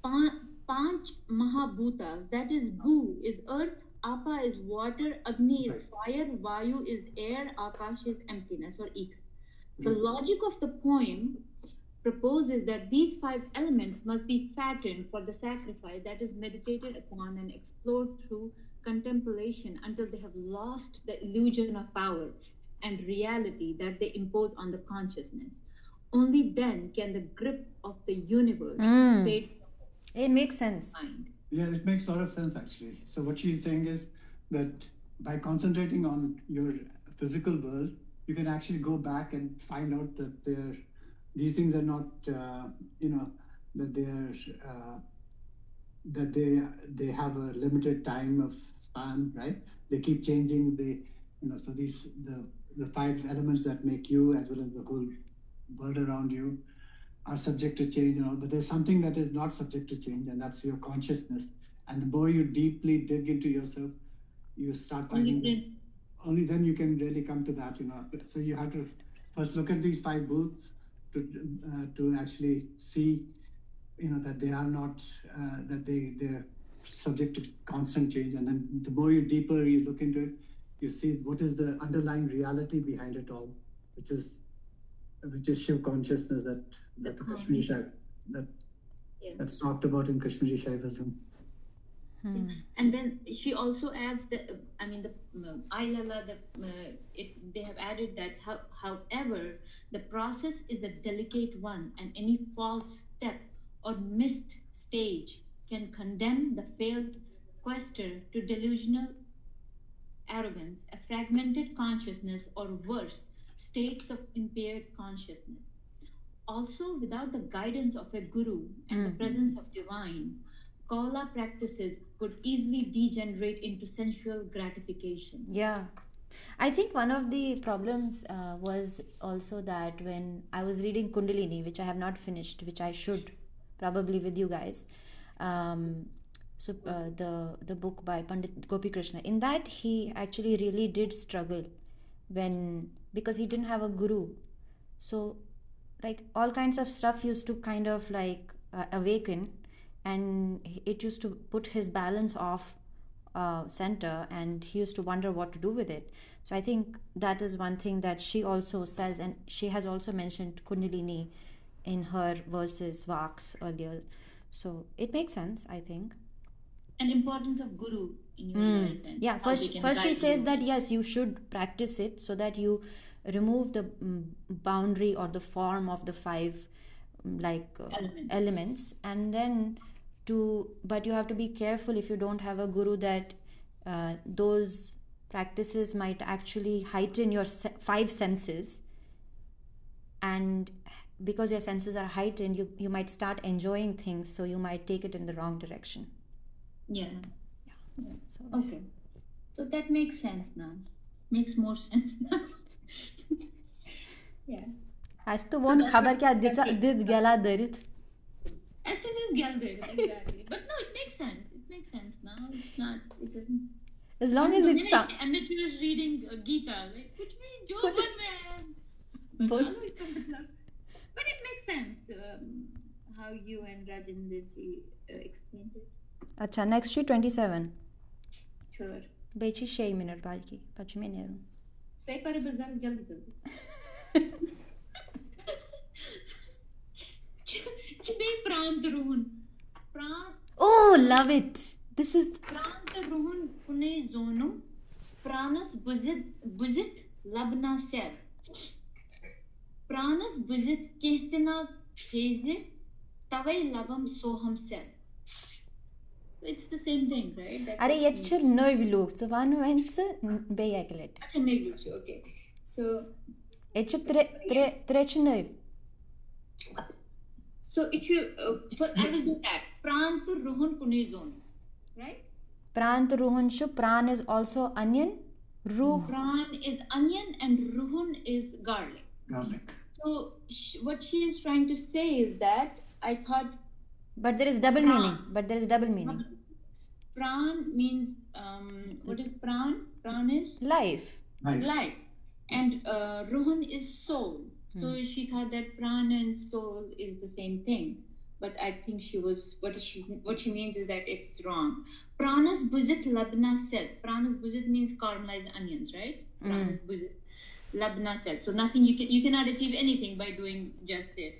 Panch Mahabhutas, that is Bhu is earth, Apa is water, Agni is fire, Vayu is air, Akash is emptiness or ether. The logic of the poem proposes that these 5 elements must be fattened for the sacrifice that is meditated upon and explored through contemplation until they have lost the illusion of power and reality that they impose on the consciousness. Only then can the grip of the universe fade. It makes sense. Mind. Yeah, it makes a lot of sense actually. So what she's saying is that by concentrating on your physical world, you can actually go back and find out that these things are not, that they have a limited time of span, right? They keep changing. So the 5 elements that make you as well as the whole world around you are subject to change and all, but there's something that is not subject to change, and that's your consciousness. And the more you deeply dig into yourself, you start finding only then you can really come to that, So you have to first look at these 5 booths to actually see, that they are not that they're subject to constant change. And then the more deeper you look into it, you see what is the underlying reality behind it all, which is Shiv consciousness that the Kashmiri Shaiv that's talked about in Kashmiri Shaivism. And then she also adds the Ailala, they have added that however the process is a delicate one, and any false step or missed stage can condemn the failed quester to delusional arrogance, a fragmented consciousness, or worse, states of impaired consciousness. Also, without the guidance of a guru and the presence of divine, Kaula practices could easily degenerate into sensual gratification. Yeah. I think one of the problems was also that when I was reading Kundalini, which I have not finished, which I should probably with you guys, So the book by Pandit Gopi Krishna. In that, he actually really did struggle because he didn't have a guru. So like all kinds of stuff used to kind of like awaken, and it used to put his balance off center, and he used to wonder what to do with it. So I think that is one thing that she also says, and she has also mentioned Kundalini in her verses Vaaks earlier. So it makes sense, I think. And importance of guru in your life. And Yeah, how they can first she guide says you. that yes, you should practice it so that you remove the boundary or the form of the five elements, and then but you have to be careful if you don't have a guru that those practices might actually heighten your five senses, and because your senses are heightened, you might start enjoying things, so you might take it in the wrong direction. Yeah. So Okay. So that makes sense now. Makes more sense now. Yeah. आज तो वोन खबर क्या this गेला दरित. I said this gathered, exactly. But no, it makes sense. It makes sense now. It's not, it doesn't. As long as it's some. Amateurs reading Gita, like, कुछ भी जो मन में है, डालो इसका मतलब. But it makes sense how you and Rajendra ji explained it. अच्छा, next year 27. Sure. बेची 6 minute बाकी 5 minute. Say पर बजाक जल्दी. Oh, love it. This is Prantaruhun Pune Zonu Pranas Buzit Labna Ser Pranas Buzit Kehtina Cheze Tavai Labam Soham Ser. It's the same thing, right? अरे ये चल नोय लोग so one went be एकलेट. अच्छा नहीं लोग okay. So ये चल tre नोय. So it should, I will do that. Prant Ruhun Pune Zone, right? Prant Ruhun Shu. Pran is also onion. Pran is onion and Ruhun is garlic. So what she is trying to say is that I thought. But there is double meaning. Pran means what is pran? Pran is life. Life. And Ruhun is soul. So she thought that pran and soul is the same thing, but I think what she means is that it's wrong. Pranas buzit labna sel. Pranas buzit means caramelized onions, right? Pranas buzit labna sel. So nothing you cannot achieve anything by doing just this.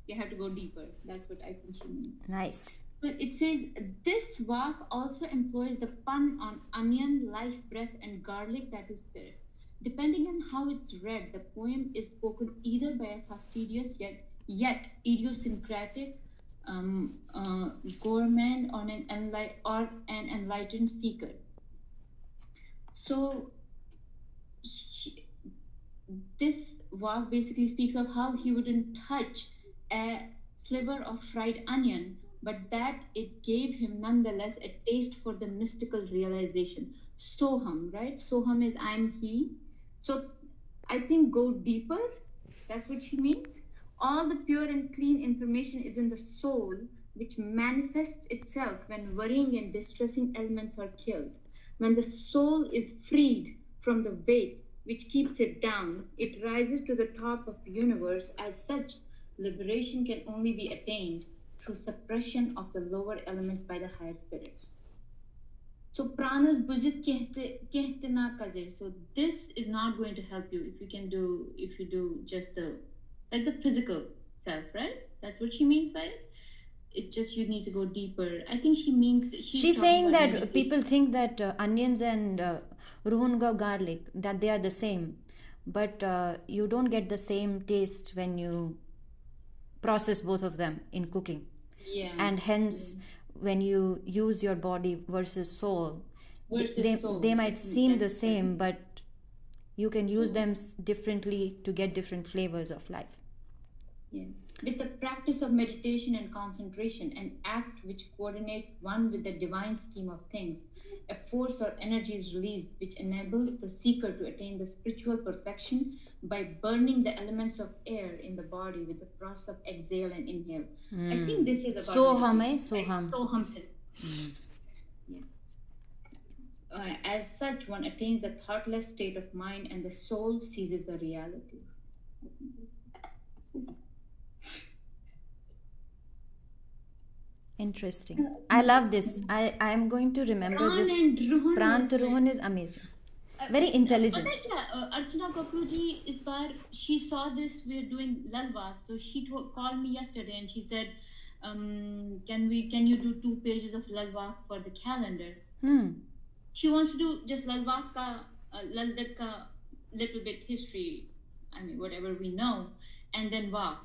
You have to go deeper. That's what I think she means. Nice. But it says this Vaakh also employs the pun on onion, life, breath, and garlic, that is spirit. Depending on how it's read, the poem is spoken either by a fastidious yet idiosyncratic gourmand or an enlightened seeker. So this Vaakh basically speaks of how he wouldn't touch a sliver of fried onion, but that it gave him nonetheless a taste for the mystical realization. Soham, right? Soham is I'm he. So I think go deeper. That's what she means. All the pure and clean information is in the soul, which manifests itself when worrying and distressing elements are killed. When the soul is freed from the weight which keeps it down, it rises to the top of the universe. As such, liberation can only be attained through suppression of the lower elements by the higher spirits. So pranas bujit kehte na kaze. So this is not going to help you if you do just the physical self, right? That's what she means by it. It's just you need to go deeper. I think she means she's saying that people think that onions and ruhun garlic, that they are the same, but you don't get the same taste when you process both of them in cooking. Yeah. And hence when you use your body versus soul, they might seem the same, but you can use them differently to get different flavors of life. Yeah. With the practice of meditation and concentration, an act which coordinates one with the divine scheme of things, a force or energy is released which enables the seeker to attain the spiritual perfection by burning the elements of air in the body with the process of exhale and inhale. I think this is about Soham hai, soham. Soham se. as such, one attains the thoughtless state of mind and the soul seizes the reality. Interesting. I love this. I am going to remember this. Pran and Rohan Prant was Rohan is amazing. Very intelligent. पता है क्या, Archana Kapoor ji इस बार she saw this we're doing Lal Vaakh, so she called me yesterday and she said, can you do 2 pages of Lal Vaakh for the calendar? She wants to do just Lal Vaakh ka Lal Dat ka little bit history, I mean whatever we know, and then Vaakh,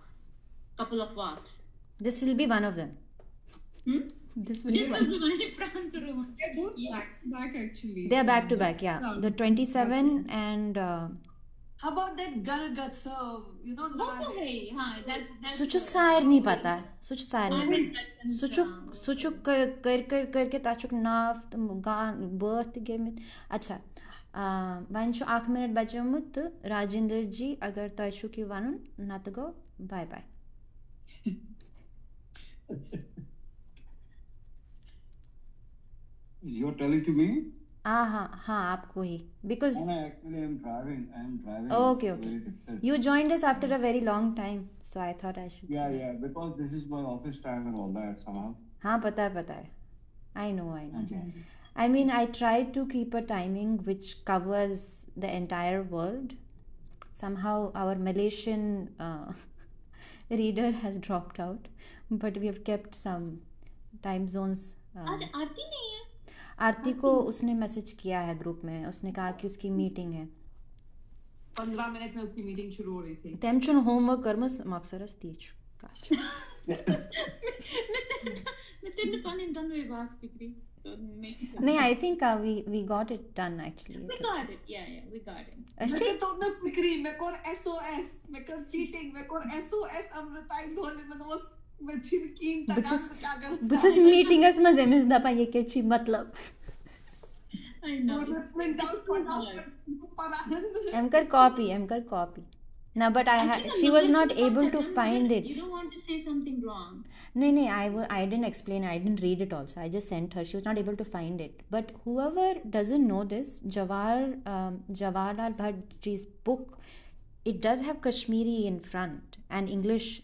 couple of Vaaks. This will be one of them. This will be one. They're both back to back actually. They are back to back, yeah. The 27 and How about that Garagat, you know, वो तो है ही, हाँ, that's सुचु Sair नहीं पता है सुचु सायर नहीं सुचु सुचु करके ताचुक नाव तम गान बर्थ गेमित अच्छा वहीं जो 8 मिनट बचे मुत राजेंद्र जी अगर ताचु की वानुन ना तो go bye bye You're telling to me? हाँ आपको ही because No, actually I'm driving. okay Very difficult. you joined us after a very long time so I thought I should say Yeah, because this is my office time and all that somehow. हाँ पता है I know Okay. I mean I try to keep a timing which covers the entire world. Somehow our Malaysian reader has dropped out but we have kept some time zones. आज आरती नहीं है. आरती को उसने message किया है group में उसने कहा कि उसकी मीटिंग है 15 मिनट में उसकी मीटिंग शुरू हो रही थी तम चुन होमवर्क करमस मक्सरस तीच नहीं I think we got it done actually we got it we got it मैं तो ना फिक्री मैं कोर SOS मैं कर चीटिंग मैं कोर SOS अमृताई ढोले मैं तो मैं छिड़कीन तक बचस मीटिंग अस मजे में दपा ये के छी मतलब I know एम कर copy no but she was not able to find it. You don't want to say something wrong. No, I didn't explain. I didn't read it also. I just sent her. She was not able to find it. But whoever doesn't know this, Jawaharlal Bhatt's book, it does have Kashmiri in front and English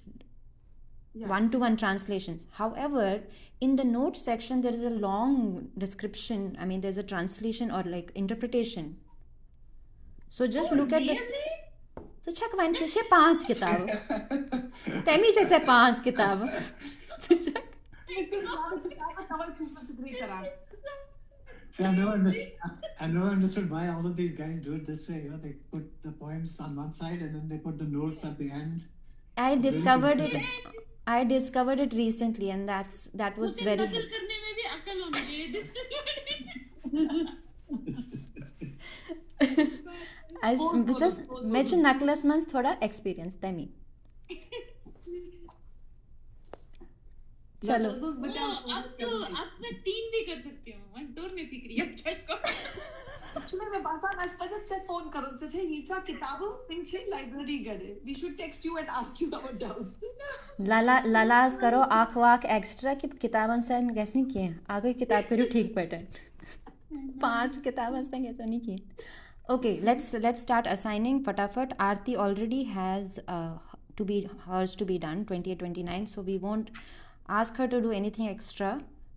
one-to-one translations. However, in the notes section, there is a long description. I mean, there's a translation or like interpretation. So just look at this. So check one से 5 किताब तमी check से 5 किताब so check See, I never understood why all of these guys do it this way. You know, they put the poems on one side and then they put the notes at the end. I discovered it recently and that was very करने में भी अकल होनी चाहिए मैं जो नकलस मंस थोड़ा experience तमी चलो अब मैं 3 भी कर सकती हूँ मैं डोर में पिक रही Actually, मैं बात आज पजत से फोन करूँ से छे नीचा किताबों पिंचे लाइब्रेरी गए. We should text you and ask you our doubts. लालाज करो आख एक्स्ट्रा की किताबन से कैसे किए आगे किताब करो ठीक पैटर्न 5 किताबन से कैसे नहीं किए. Okay, let's start assigning fatafat. Aarti already has hers to be done 28 29, so we won't ask her to do anything extra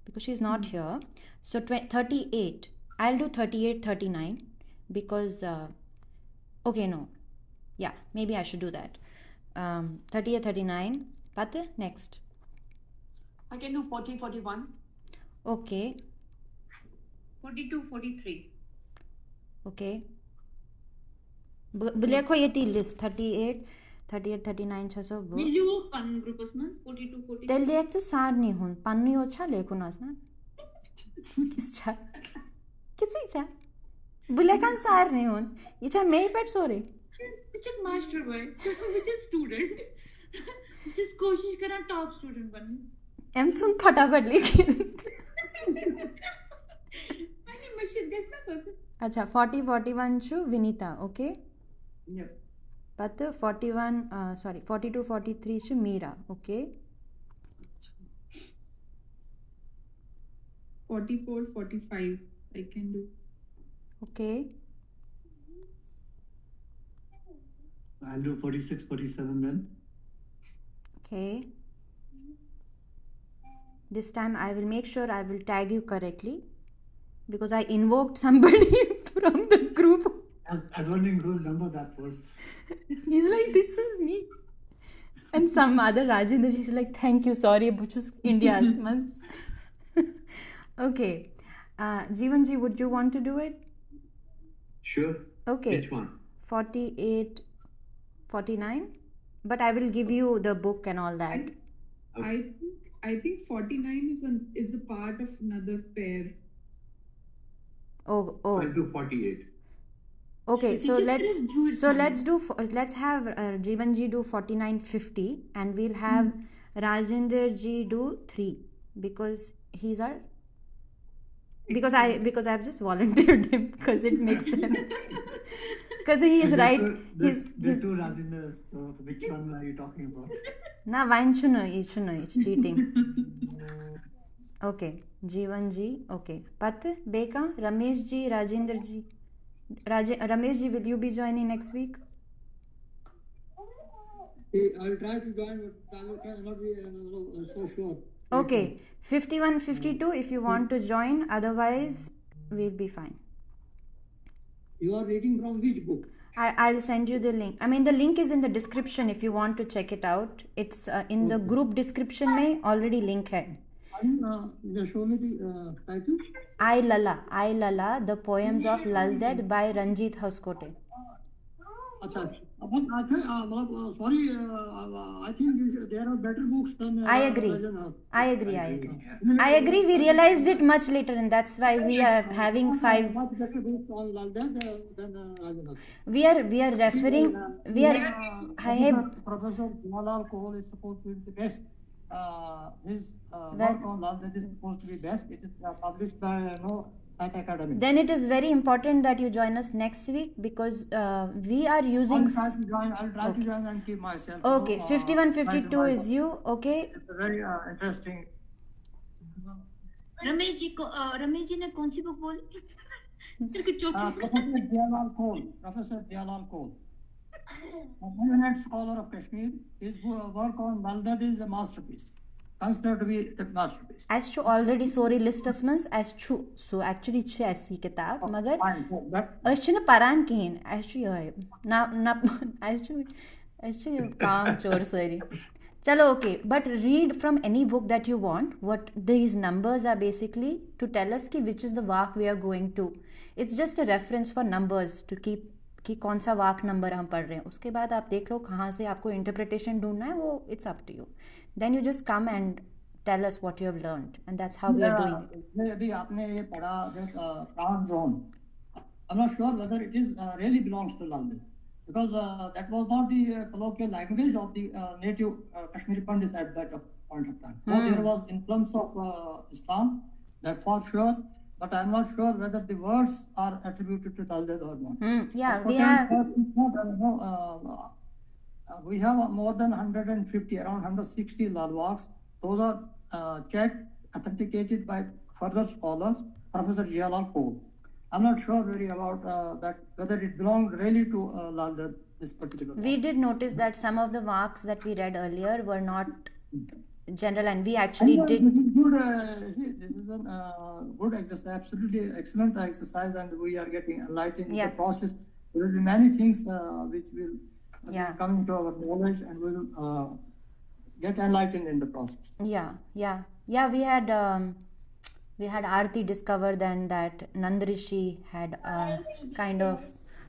because she's not here. So 38 I'll do 38 39 because okay, no, yeah, maybe I should do that. 38 39 Pat next. I can do 40 41. Okay, 42 43 okay. लिखो ये तीन list 38 39 600 मिलियो पन groups में 42 43 ते लेख से सार नहीं हुन पन्नी अच्छा लेखो ना ना किस छा किसी छा बुलेकन सार नहीं हुन ये छा मैं पेट sorry which is master boy which is student just कोशिश करा टॉप स्टूडेंट बनने एम सुन फटाफट लिखी मैंने मशीन गेस ना कर अच्छा 40 41 छु विनीता ओके Yep. But 42 43 छु Meera okay 44 45 I can do Okay. I'll do 46, 47 then. Okay. This time I will make sure I will tag you correctly because I invoked somebody from the group. I was wondering whose number that was. He's like, this is me. And some other Rajendra, he's like, thank you, sorry, which was India's month. Okay. Jeevanji, would you want to do it? Sure. Okay. Which one? 48, 49. But I will give you the book and all that. I think 49 is a part of another pair. Oh. I'll do 48. Okay, so just let's press do it so for let's have Jeevanji do 49.50 and we'll have Rajender ji do 3 because he's our because I've just volunteered him because it makes sense because he is There right. There He's are two Rajendras, so which one are you talking about? na wine it's cheating. Okay, Jeevanji. Okay, Pat Beka Ramesh ji Rajender ji. Ramesh ji, will you be joining next week? I'll try to join, but I cannot be so sure. Okay, 51, 52 if you want to join, otherwise we'll be fine. You are reading from which book? I'll send you the link. I mean, the link is in the description if you want to check it out. It's in the group description mein already link hai. Just show me the title. I Lala, the poems of Lal Vaakh by Ranjit Hoskote. But I think, sorry, I think there are better books than. I agree. We realized it much later, and that's why we are having 5. Much better books on Lal Vaakh than Rajendra. We are referring. Professor Lal Vaakh is supposed to be the best. His work on Lal Vaakh is supposed to be best. It is published by Academy. Then it is very important that you join us next week because we are using. I'll try to join and keep myself. Okay, 51, 52 is you. Okay. It's a very interesting. Ramesh ji ने कौन सी book बोली? Professor Lal Vaakh, a eminent scholar of Kashmir. His work on Lal Vaakh is a masterpiece. Considered to be the masterpiece. As to already sorry listeners as true. So actually ऐसी किताब मगर अच्छी ना परान कहीं अच्छी ना अच्छी काम चोर सरी चलो okay but read from any book that you want. What these numbers are basically to tell us कि which is the Vaakh we are going to. It's just a reference for numbers to keep कि कौन सा वाक number हम पढ़ रहे हैं उसके बाद आप देख लो कहाँ से आपको इंटरप्रिटेशन ढूंढना है वो it's up to you then you just come and tell us what you have learned and that's how we are doing अभी आपने ये पढ़ा प्राण जोन I am not sure whether it is really belongs to Lal because that was not the colloquial language of the native Kashmiri Pandits at that point of time. So there was influence of Islam, that for sure. But I'm not sure whether the words are attributed to Lal Vaakh or not. Yeah, we have more than 150, around 160 Lal Vaaks. Those are checked, authenticated by further scholars, Professor Lal Vaakh. I'm not sure really about that whether it belonged really to Lal Vaakh, this particular. We did notice that some of the Vaaks that we read earlier were not general, and we actually did. This is a good exercise, absolutely excellent exercise, and we are getting enlightened in the process. There will be many things which will come into our knowledge, and we will get enlightened in the process. We had Aarti discovered then that Nand Rishi had kind of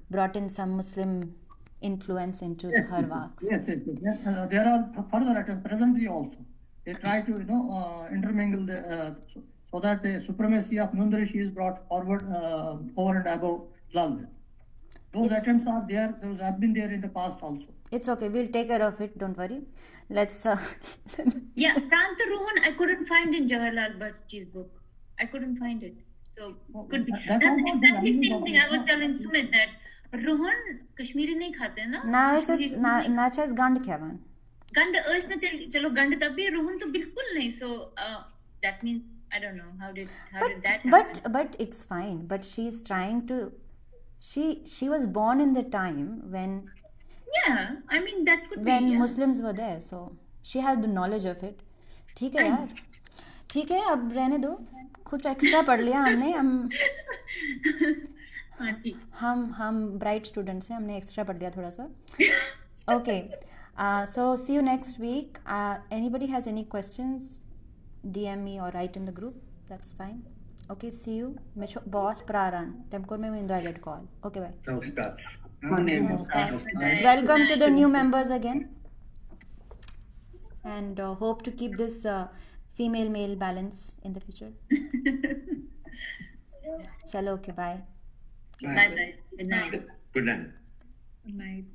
brought in some Muslim influence into her Vaaks. Yes. There are further attempts presently also. They try to intermingle so that the supremacy of Nand Rishi is brought forward over and above Lal Vaakh. Those attempts are there. Those have been there in the past also. It's okay. We'll take care of it. Don't worry. Let's. Pranta Rohan, I couldn't find in Jawaharlal Bhatt's book. I couldn't find it. So could be. That's exactly the same thing I was telling Sumit that Rohan Kashmiri नहीं खाते ना? ना चीज़ गंड क्या बन? गंड ऐसे चलो गंड तब भी रोहन तो बिल्कुल नहीं. So that means I don't know how did that happen. But it's fine. But she's trying to. She was born in the time when Yeah, I mean that could be. when Yeah. Muslims were there, so she had the knowledge of it. ठीक है I यार, ठीक है, अब रहने दो, कुछ extra पढ़ लिया हमने, हाँ ठीक. हम ब्राइट स्टूडेंट्स हैं, हमने एक्स्ट्रा पढ़ लिया थोड़ा सा. Okay, so see you next week. Anybody has any questions, DM me or write in the group, that's fine. Okay, see you. Boss Praran, temkor mein window I get call. Okay, bye. Now start. Welcome to the new members again, and hope to keep this female male balance in the future. Chalo, okay, bye. Bye bye. Good night. Good night. Good night.